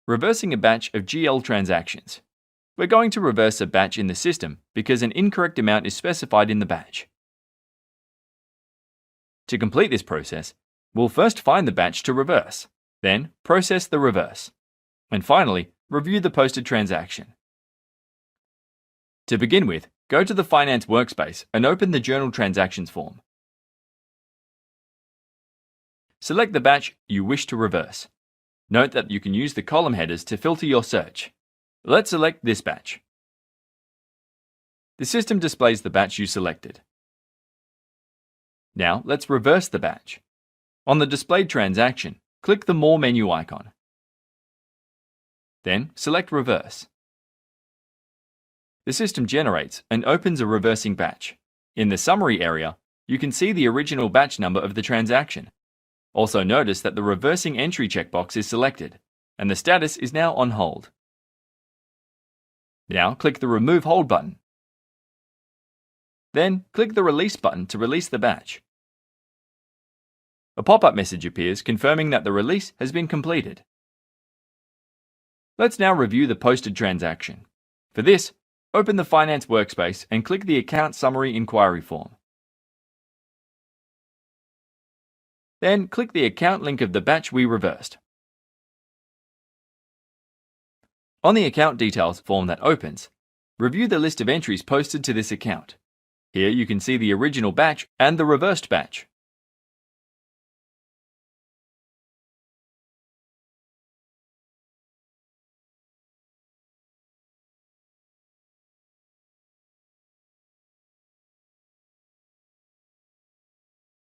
Reversing a batch of GL transactions. We're going to reverse a batch in the system because an incorrect amount is specified in the batch. To complete this process, we'll first find the batch to reverse, then process the reverse, and finally, review the posted transaction. To begin with, go to the Finance workspace and open the Journal Transactions form. Select the batch you wish to reverse. Note that you can use the column headers to filter your search. Let's select this batch. The system displays the batch you selected. Now let's reverse the batch. On the displayed transaction, click the More menu icon. Then select Reverse. The system generates and opens a reversing batch. In the summary area, you can see the original batch number of the transaction. Also notice that the reversing entry checkbox is selected, and the status is now on hold. Now click the Remove Hold button. Then click the Release button to release the batch. A pop-up message appears confirming that the release has been completed. Let's now review the posted transaction. For this, open the Finance workspace and click the Account Summary Inquiry form. Then click the account link of the batch we reversed. On the Account Details form that opens, review the list of entries posted to this account. Here you can see the original batch and the reversed batch.